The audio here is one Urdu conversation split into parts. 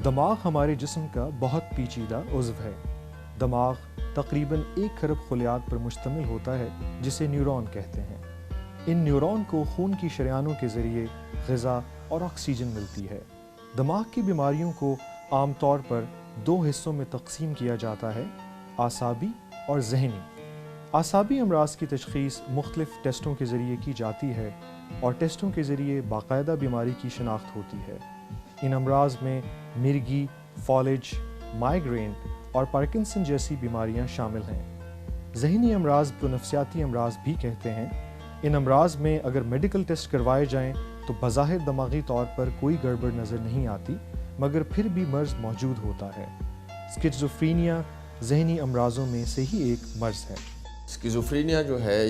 دماغ ہمارے جسم کا بہت پیچیدہ عضو ہے۔ دماغ تقریباً 1 ارب خلیات پر مشتمل ہوتا ہے جسے نیورون کہتے ہیں۔ ان نیورون کو خون کی شریانوں کے ذریعے غذا اور آکسیجن ملتی ہے۔ دماغ کی بیماریوں کو عام طور پر 2 حصوں میں تقسیم کیا جاتا ہے، اعصابی اور ذہنی۔ اعصابی امراض کی تشخیص مختلف ٹیسٹوں کے ذریعے کی جاتی ہے اور ٹیسٹوں کے ذریعے باقاعدہ بیماری کی شناخت ہوتی ہے۔ ان امراض میں مرگی، فالج، مائیگرین اور پارکنسن جیسی بیماریاں شامل ہیں۔ ذہنی امراض کو نفسیاتی امراض بھی کہتے ہیں۔ ان امراض میں اگر میڈیکل ٹیسٹ کروائے جائیں تو بظاہر دماغی طور پر کوئی گڑبڑ نظر نہیں آتی، مگر پھر بھی مرض موجود ہوتا ہے۔ اسکیزوفرینیا ذہنی امراضوں میں سے ہی ایک مرض ہے۔ اسکیزوفرینیا جو ہے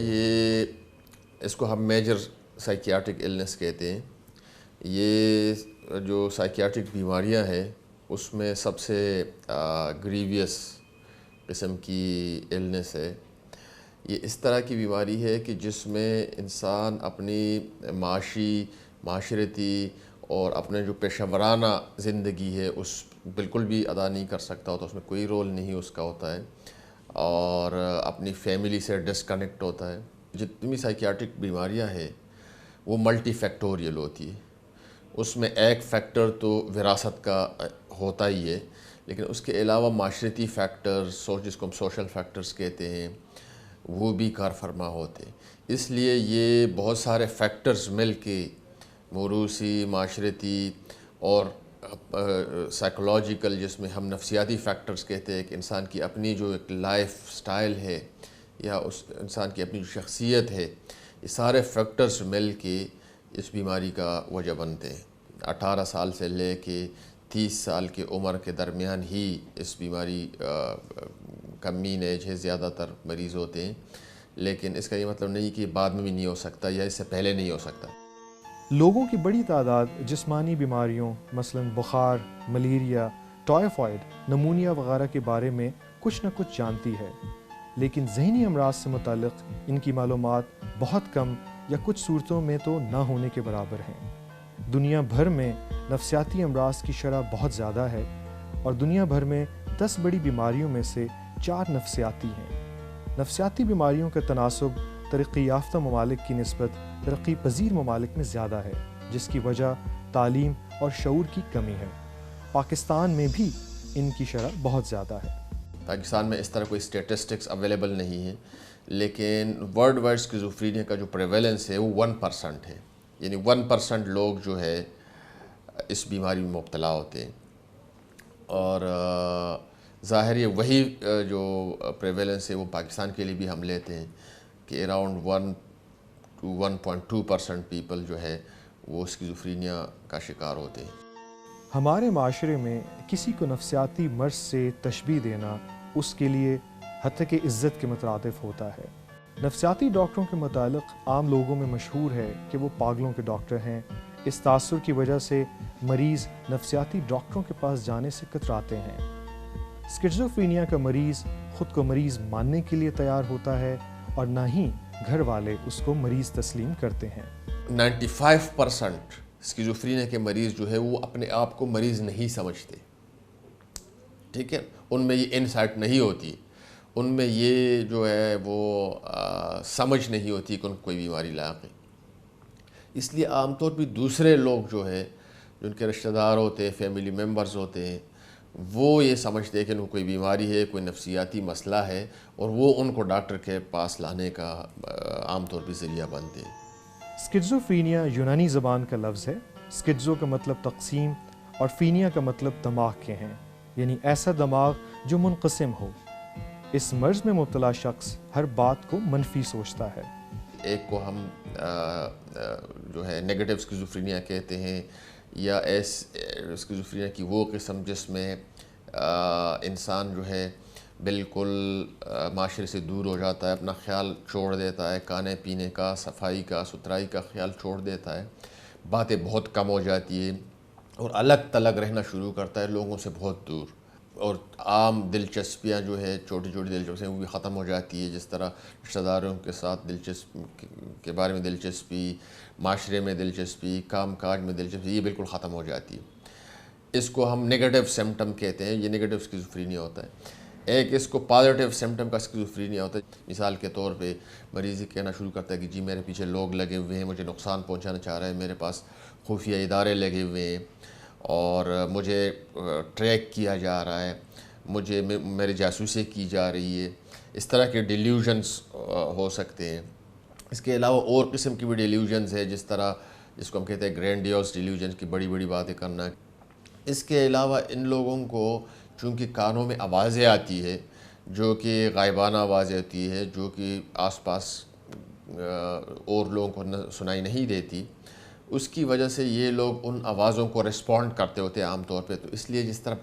اس کو ہم میجر سائیکیاٹرک النس کہتے ہیں۔ یہ جو سائیکیاٹرک بیماریاں ہیں اس میں سب سے گریویس قسم کی النس ہے۔ یہ اس طرح کی بیماری ہے کہ جس میں انسان اپنی معاشرتی اور اپنے جو پیشہ ورانہ زندگی ہے اس بالکل بھی ادا نہیں کر سکتا ہوتا، اس میں کوئی رول نہیں اس کا ہوتا ہے، اور اپنی فیملی سے ڈسکنیکٹ ہوتا ہے۔ جتنی بھی سائیکیاٹرک بیماریاں ہیں وہ ملٹی فیکٹوریل ہوتی ہے۔ اس میں ایک فیکٹر تو وراثت کا ہوتا ہی ہے، لیکن اس کے علاوہ معاشرتی فیکٹرز، جس کو ہم سوشل فیکٹرز کہتے ہیں، وہ بھی کار فرما ہوتے ہیں۔ اس لیے یہ بہت سارے فیکٹرز مل کے موروثی، معاشرتی اور سائیکولوجیکل، جس میں ہم نفسیاتی فیکٹرز کہتے ہیں کہ انسان کی اپنی جو ایک لائف سٹائل ہے یا اس انسان کی اپنی جو شخصیت ہے، یہ سارے فیکٹرز مل کے اس بیماری کا وجہ بنتے ہیں۔ 18 سال سے لے کے 30 سال کی عمر کے درمیان ہی اس بیماری کا مین ایج ہے، زیادہ تر مریض ہوتے ہیں، لیکن اس کا یہ مطلب نہیں کہ بعد میں بھی نہیں ہو سکتا یا اس سے پہلے نہیں ہو سکتا۔ لوگوں کی بڑی تعداد جسمانی بیماریوں مثلاً بخار، ملیریا، ٹائیفائڈ، نمونیا وغیرہ کے بارے میں کچھ نہ کچھ جانتی ہے، لیکن ذہنی امراض سے متعلق ان کی معلومات بہت کم یا کچھ صورتوں میں تو نہ ہونے کے برابر ہیں۔ دنیا بھر میں نفسیاتی امراض کی شرح بہت زیادہ ہے، اور دنیا بھر میں 10 بڑی بیماریوں میں سے 4 نفسیاتی ہیں۔ نفسیاتی بیماریوں کا تناسب ترقی یافتہ ممالک کی نسبت ترقی پذیر ممالک میں زیادہ ہے، جس کی وجہ تعلیم اور شعور کی کمی ہے۔ پاکستان میں بھی ان کی شرح بہت زیادہ ہے۔ پاکستان میں اس طرح کوئی اسٹیٹسٹکس اویلیبل نہیں ہے، لیکن ورلڈ وائڈ اسکیزوفرینیا کا جو پریویلنس ہے وہ 1% ہے، یعنی 1% لوگ جو ہے اس بیماری میں مبتلا ہوتے ہیں، اور ظاہر یہ وہی جو پریویلنس ہے وہ پاکستان کے لیے بھی ہم لیتے ہیں کہ اراؤنڈ 1 to 1.2% پیپل جو ہے وہ اسکیزوفرینیا کا شکار ہوتے ہیں۔ ہمارے معاشرے میں کسی کو نفسیاتی مرض سے تشبیہ دینا اس کے لیے حتیٰ کہ عزت کے مترادف ہوتا ہے۔ نفسیاتی ڈاکٹروں کے متعلق عام لوگوں میں مشہور ہے کہ وہ پاگلوں کے ڈاکٹر ہیں۔ اس تاثر کی وجہ سے مریض نفسیاتی ڈاکٹروں کے پاس جانے سے کتراتے ہیں۔ اسکیزوفرینیا کا مریض خود کو مریض ماننے کے لیے تیار ہوتا ہے، اور نہ ہی گھر والے اس کو مریض تسلیم کرتے ہیں۔ 95% اسکیزوفرینیا کے مریض جو ہے وہ اپنے آپ کو مریض نہیں سمجھتے، ٹھیک ہے، ان میں یہ انسائٹ نہیں ہوتی، ان میں یہ جو ہے وہ سمجھ نہیں ہوتی کہ ان کو کوئی بیماری لاحق ہے۔ اس لیے عام طور پہ دوسرے لوگ جو ہے، جو ان کے رشتہ دار ہوتے ہیں، فیملی ممبرز ہوتے ہیں، وہ یہ سمجھتے ہیں کہ ان کو کوئی بیماری ہے، کوئی نفسیاتی مسئلہ ہے، اور وہ ان کو ڈاکٹر کے پاس لانے کا عام طور پہ ذریعہ بنتے ہیں۔ اسکیزوفرینیا یونانی زبان کا لفظ ہے۔ اسکیزو کا مطلب تقسیم اور فینیا کا مطلب دماغ کے ہیں، یعنی ایسا دماغ جو منقسم ہو۔ اس مرض میں مبتلا شخص ہر بات کو منفی سوچتا ہے۔ ایک کو ہم جو ہے نیگیٹو اسکیزوفرینیا کہتے ہیں، یا اسکیزوفرینیا کی وہ قسم جس میں انسان جو ہے بالکل معاشرے سے دور ہو جاتا ہے، اپنا خیال چھوڑ دیتا ہے، کھانے پینے کا، صفائی کا، ستھرائی کا خیال چھوڑ دیتا ہے، باتیں بہت کم ہو جاتی ہے، اور الگ تلگ رہنا شروع کرتا ہے، لوگوں سے بہت دور، اور عام دلچسپیاں جو ہے چھوٹی چھوٹی دلچسپیاں وہ بھی ختم ہو جاتی ہے، جس طرح رشتہ داروں کے ساتھ دلچسپی کے بارے میں دلچسپی، معاشرے میں دلچسپی، کام کاج میں دلچسپی، یہ بالکل ختم ہو جاتی ہے۔ اس کو ہم نگیٹو سمٹم کہتے ہیں، یہ نگیٹو اسکیزوفرینیا ہوتا ہے۔ ایک اس کو پازیٹیو سمٹم کا اسکیزوفرینیا ہوتا ہے۔ مثال کے طور پہ مریض کہنا شروع کرتا ہے کہ جی میرے پیچھے لوگ لگے ہوئے ہیں، مجھے نقصان پہنچانا چاہ رہے ہیں، میرے پاس خفیہ ادارے لگے ہوئے ہیں اور مجھے ٹریک کیا جا رہا ہے، مجھے میری جاسوسی کی جا رہی ہے۔ اس طرح کے ڈیلیوژنس ہو سکتے ہیں۔ اس کے علاوہ اور قسم کی بھی ڈیلیوژنز ہے، جس طرح جس کو ہم کہتے ہیں گرینڈیوس ڈیلیوژنس، کی بڑی بڑی باتیں کرنا۔ اس کے علاوہ ان لوگوں کو چونکہ کانوں میں آوازیں آتی ہے جو کہ غائبانہ آوازیں ہوتی ہے، جو کہ آس پاس اور لوگوں کو سنائی نہیں دیتی، اس کی وجہ سے یہ لوگ ان آوازوں کو رسپونڈ کرتے ہوتے ہیں عام طور پہ۔ تو اس لیے جس طرح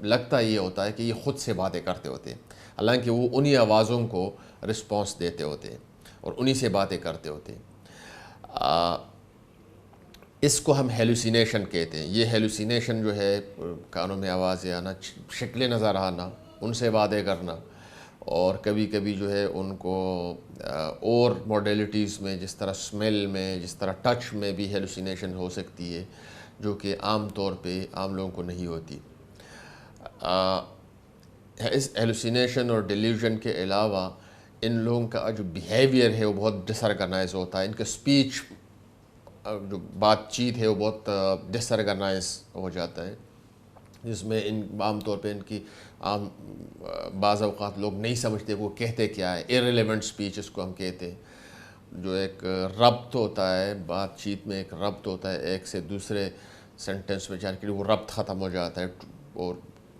لگتا یہ ہوتا ہے کہ یہ خود سے باتیں کرتے ہوتے ہیں، حالانکہ وہ انہی آوازوں کو رسپانس دیتے ہوتے ہیں اور انہی سے باتیں کرتے ہوتے ہیں۔ اس کو ہم ہیلوسینیشن کہتے ہیں۔ یہ ہیلوسینیشن جو ہے، کانوں میں آوازیں آنا، شکلیں نظر آنا، ان سے باتیں کرنا، اور کبھی کبھی جو ہے ان کو اور موڈیلٹیز میں جس طرح اسمیل میں، جس طرح ٹچ میں بھی ہیلوسینیشن ہو سکتی ہے، جو کہ عام طور پہ عام لوگوں کو نہیں ہوتی۔ اس ہیلوسینیشن اور ڈیلیوژن کے علاوہ ان لوگوں کا جو بیہیویئر ہے وہ بہت ڈس آرگنائز ہوتا ہے۔ ان کا اسپیچ، جو بات چیت ہے، وہ بہت ڈس آرگنائز ہو جاتا ہے، جس میں عام طور پہ ان کی بعض اوقات لوگ نہیں سمجھتے وہ کہتے کیا ہے۔ ایرریلیونٹ اسپیچ اس کو ہم کہتے ہیں، جو ایک ربط ہوتا ہے بات چیت میں، ایک ربط ہوتا ہے ایک سے دوسرے سینٹنس میں جانے کے لیے، وہ ربط ختم ہو جاتا ہے اور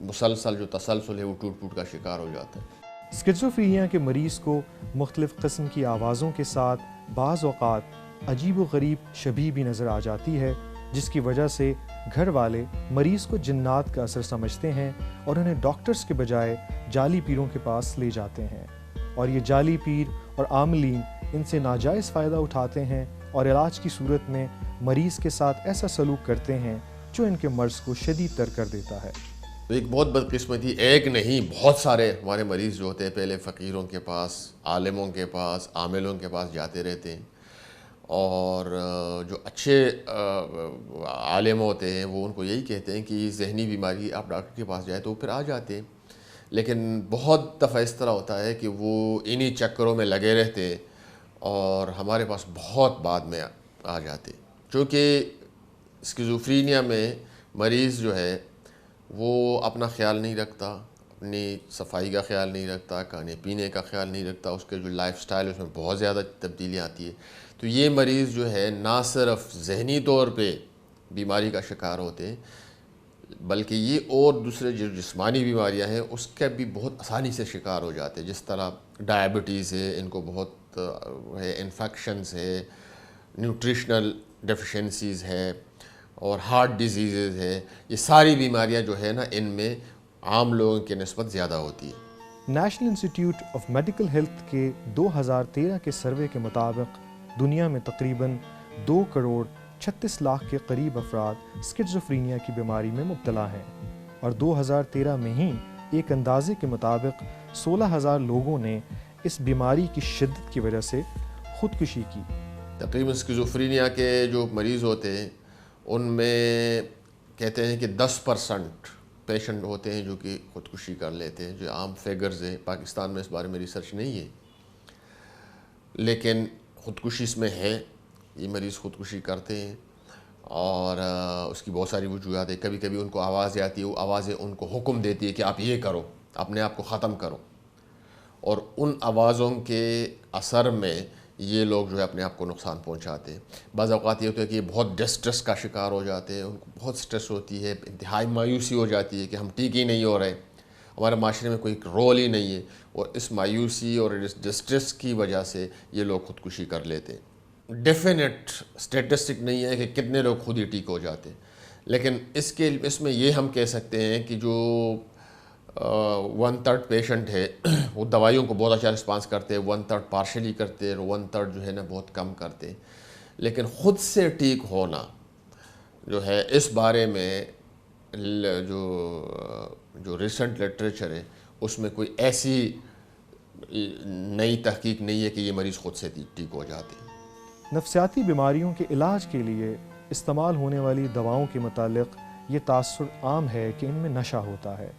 مسلسل جو تسلسل ہے وہ ٹوٹ پوٹ کا شکار ہو جاتا ہے۔ اسکیزوفرینیا کے مریض کو مختلف قسم کی آوازوں کے ساتھ بعض اوقات عجیب و غریب شبیہ بھی نظر آ جاتی ہے، جس کی وجہ سے گھر والے مریض کو جنات کا اثر سمجھتے ہیں اور انہیں ڈاکٹرز کے بجائے جعلی پیروں کے پاس لے جاتے ہیں، اور یہ جعلی پیر اور عاملین ان سے ناجائز فائدہ اٹھاتے ہیں اور علاج کی صورت میں مریض کے ساتھ ایسا سلوک کرتے ہیں جو ان کے مرض کو شدید تر کر دیتا ہے۔ تو ایک بہت بدقسمتی، ایک نہیں بہت سارے ہمارے مریض جو ہوتے ہیں پہلے فقیروں کے پاس، عالموں کے پاس، عاملوں کے پاس جاتے رہتے ہیں، اور جو اچھے عالم ہوتے ہیں وہ ان کو یہی کہتے ہیں کہ یہ ذہنی بیماری، آپ ڈاکٹر کے پاس جائیں، تو وہ پھر آ جاتے ہیں۔ لیکن بہت دفعہ اس طرح ہوتا ہے کہ وہ انہی چکروں میں لگے رہتے ہیں اور ہمارے پاس بہت بعد میں آ جاتے ہیں، چونکہ اسکیزوفرینیا میں مریض جو ہے وہ اپنا خیال نہیں رکھتا، اپنی صفائی کا خیال نہیں رکھتا، کھانے پینے کا خیال نہیں رکھتا، اس کے جو لائف سٹائل ہے اس میں بہت زیادہ تبدیلیاں آتی ہے۔ تو یہ مریض جو ہے نہ صرف ذہنی طور پہ بیماری کا شکار ہوتے ہیں، بلکہ یہ اور دوسرے جو جسمانی بیماریاں ہیں اس کا بھی بہت آسانی سے شکار ہو جاتے ہیں، جس طرح ڈائبٹیز ہے، ان کو بہت ہے، انفیکشنز ہے، نیوٹریشنل ڈیفیشنسیز ہے، اور ہارٹ ڈیزیزز ہے۔ یہ ساری بیماریاں جو ہے نا، ان میں عام لوگوں کی نسبت زیادہ ہوتی ہے۔ National institute of medical health کے 2013 کے سروے کے مطابق دنیا میں تقریباً 2 کروڑ 36 لاکھ کے قریب افراد اسکیزوفرینیا کی بیماری میں مبتلا ہیں، اور 2013 میں ہی ایک اندازے کے مطابق 16,000 لوگوں نے اس بیماری کی شدت کی وجہ سے خودکشی کی۔ تقریباً اسکیزوفرینیا کے جو مریض ہوتے ہیں ان میں کہتے ہیں کہ 10% پیشنٹ ہوتے ہیں جو کہ خودکشی کر لیتے ہیں، جو عام فیگرز ہیں۔ پاکستان میں اس بارے میں ریسرچ نہیں ہے، لیکن خودکشی اس میں ہے، یہ مریض خودکشی کرتے ہیں، اور اس کی بہت ساری وجوہات ہیں۔ کبھی کبھی ان کو آوازیں آتی ہے، وہ آوازیں ان کو حکم دیتی ہے کہ آپ یہ کرو، اپنے آپ کو ختم کرو، اور ان آوازوں کے اثر میں یہ لوگ جو ہے اپنے آپ کو نقصان پہنچاتے ہیں۔ بعض اوقات یہ ہوتا ہے کہ یہ بہت ڈسٹریس کا شکار ہو جاتے ہیں، ان کو بہت سٹریس ہوتی ہے، انتہائی مایوسی ہو جاتی ہے کہ ہم ٹھیک ہی نہیں ہو رہے، ہمارے معاشرے میں کوئی رول ہی نہیں ہے، اور اس مایوسی اور اس ڈسٹریس کی وجہ سے یہ لوگ خودکشی کر لیتے ہیں۔ ڈیفینٹ اسٹیٹسٹک نہیں ہے کہ کتنے لوگ خود ہی ٹھیک ہو جاتے ہیں، لیکن اس میں یہ ہم کہہ سکتے ہیں کہ جو 1/3 پیشنٹ ہے وہ دوائیوں کو بہت اچھا رسپانس کرتے ہیں، 1/3 پارشلی کرتے ہیں، اور 1/3 جو ہے نا بہت کم کرتے ہیں۔ لیکن خود سے ٹھیک ہونا جو ہے، اس بارے میں جو ریسنٹ لٹریچر ہے اس میں کوئی ایسی نئی تحقیق نہیں ہے کہ یہ مریض خود سے ٹھیک ہو جاتے ہیں۔ نفسیاتی بیماریوں کے علاج کے لیے استعمال ہونے والی دواؤں کے متعلق یہ تاثر عام ہے کہ ان میں نشہ ہوتا ہے،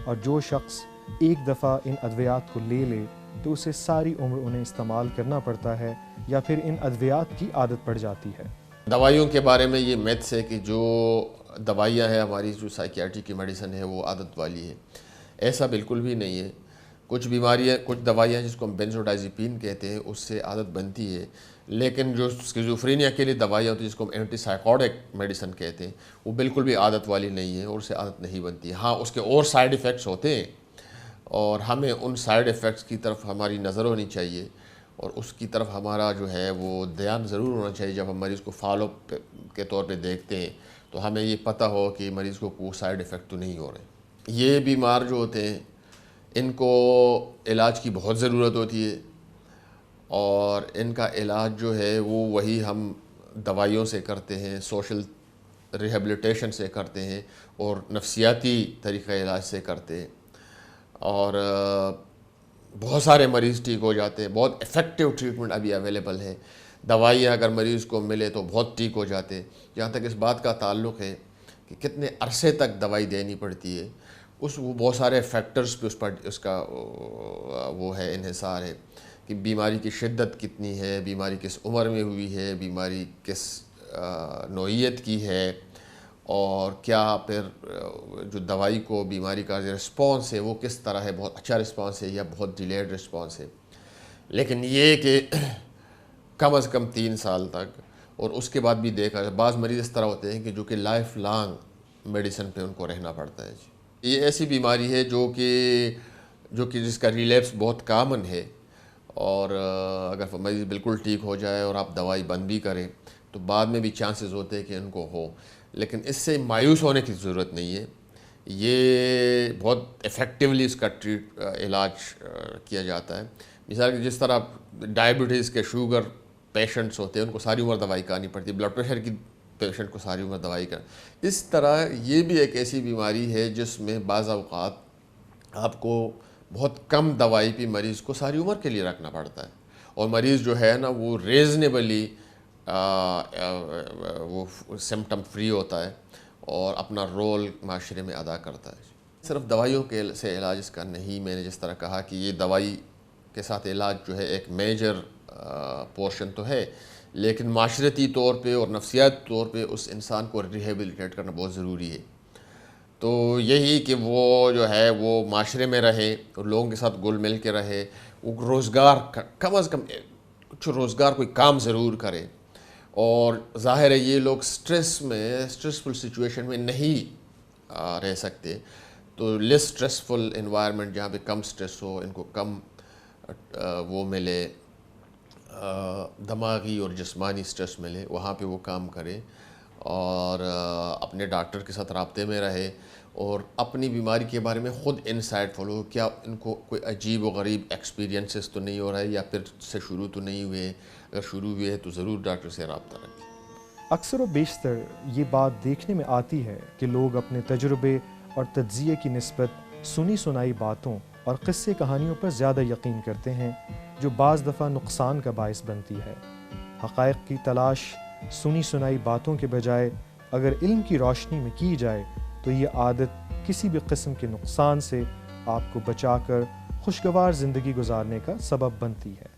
اور جو شخص ایک دفعہ ان ادویات کو لے لے تو اسے ساری عمر انہیں استعمال کرنا پڑتا ہے، یا پھر ان ادویات کی عادت پڑ جاتی ہے۔ دوائیوں کے بارے میں یہ میتھس ہے کہ جو دوائیاں ہیں ہماری جو سائیکیاٹری کی میڈیسن ہے وہ عادت والی ہے، ایسا بالکل بھی نہیں ہے۔ کچھ بیماریاں، کچھ دوائیاں جس کو ہم بینزوڈائزیپین کہتے ہیں اس سے عادت بنتی ہے، لیکن جو اسکیزوفرینیا کے لیے دوائیاں ہوتی ہیں جس کو ہم اینٹی سائیکوٹک میڈیسن کہتے ہیں وہ بالکل بھی عادت والی نہیں ہے اور اس سے عادت نہیں بنتی ہے۔ ہاں اس کے اور سائیڈ ایفیکٹس ہوتے ہیں اور ہمیں ان سائیڈ ایفیکٹس کی طرف ہماری نظر ہونی چاہیے اور اس کی طرف ہمارا جو ہے وہ دھیان ضرور ہونا چاہیے۔ جب ہم مریض کو فالو اپ کے طور پہ دیکھتے ہیں تو ہمیں یہ پتہ ہو کہ مریض کو کوئی سائیڈ ایفیکٹ تو نہیں ہو رہے۔ یہ بیمار جو ہوتے ہیں ان کو علاج کی بہت ضرورت ہوتی ہے اور ان کا علاج جو ہے وہ وہی ہم دوائیوں سے کرتے ہیں، سوشل ریہیبلیٹیشن سے کرتے ہیں اور نفسیاتی طریقہ علاج سے کرتے ہیں، اور بہت سارے مریض ٹھیک ہو جاتے ہیں۔ بہت افیکٹو ٹریٹمنٹ ابھی اویلیبل ہے، دوائیاں اگر مریض کو ملے تو بہت ٹھیک ہو جاتے ہیں۔ جہاں تک اس بات کا تعلق ہے کہ کتنے عرصے تک دوائی دینی پڑتی ہے، وہ بہت سارے فیکٹرز پہ اس کا وہ ہے انحصار ہے کہ بیماری کی شدت کتنی ہے، بیماری کس عمر میں ہوئی ہے، بیماری کس نوعیت کی ہے، اور کیا پھر جو دوائی کو بیماری کا رسپانس ہے وہ کس طرح ہے، بہت اچھا رسپانس ہے یا بہت ڈیلیڈ رسپانس ہے۔ لیکن یہ کہ کم از کم 3 سال تک، اور اس کے بعد بھی دیکھا جائے بعض مریض اس طرح ہوتے ہیں کہ جو کہ لائف لانگ میڈیسن پہ ان کو رہنا پڑتا ہے۔ یہ ایسی بیماری ہے جو کہ جس کا ریلیپس بہت کامن ہے، اور اگر مریض بالکل ٹھیک ہو جائے اور آپ دوائی بند بھی کریں تو بعد میں بھی چانسز ہوتے ہیں کہ ان کو ہو، لیکن اس سے مایوس ہونے کی ضرورت نہیں ہے۔ یہ بہت ایفیکٹولی اس کا علاج کیا جاتا ہے۔ مثال کہ جس طرح ڈائبٹیز کے شوگر پیشنٹس ہوتے ہیں ان کو ساری عمر دوائی کھانی پڑتی ہے، بلڈ پریشر کی پیشنٹ کو ساری عمر دوائی کا، اس طرح یہ بھی ایک ایسی بیماری ہے جس میں بعض اوقات آپ کو بہت کم دوائی پہ مریض کو ساری عمر کے لیے رکھنا پڑتا ہے، اور مریض جو ہے نا وہ ریزنیبلی وہ سمٹم فری ہوتا ہے اور اپنا رول معاشرے میں ادا کرتا ہے۔ صرف دوائیوں سے علاج اس کا نہیں، میں نے جس طرح کہا کہ یہ دوائی کے ساتھ علاج جو ہے ایک میجر پورشن تو ہے، لیکن معاشرتی طور پہ اور نفسیاتی طور پہ اس انسان کو ریہیبلیٹیٹ کرنا بہت ضروری ہے۔ تو یہی کہ وہ جو ہے وہ معاشرے میں رہے اور لوگوں کے ساتھ گل مل کے رہے، وہ روزگار کم از کم کچھ روزگار کوئی کام ضرور کرے، اور ظاہر ہے یہ لوگ اسٹریسفل سچویشن میں نہیں رہ سکتے، تو لیس اسٹریسفل انوائرمنٹ جہاں پہ کم اسٹریس ہو، ان کو کم وہ ملے، دماغی اور جسمانی اسٹریس ملے، وہاں پہ وہ کام کرے اور اپنے ڈاکٹر کے ساتھ رابطے میں رہے اور اپنی بیماری کے بارے میں خود انسائٹ فالو، کیا ان کو کوئی عجیب و غریب ایکسپیرینسز تو نہیں ہو رہا ہے یا پھر سے شروع تو نہیں ہوئے، اگر شروع ہوئے ہے تو ضرور ڈاکٹر سے رابطہ رکھیں۔ اکثر و بیشتر یہ بات دیکھنے میں آتی ہے کہ لوگ اپنے تجربے اور تجزیے کی نسبت سنی سنائی باتوں اور قصے کہانیوں پر زیادہ یقین کرتے ہیں، جو بعض دفعہ نقصان کا باعث بنتی ہے۔ حقائق کی تلاش سنی سنائی باتوں کے بجائے اگر علم کی روشنی میں کی جائے تو یہ عادت کسی بھی قسم کے نقصان سے آپ کو بچا کر خوشگوار زندگی گزارنے کا سبب بنتی ہے۔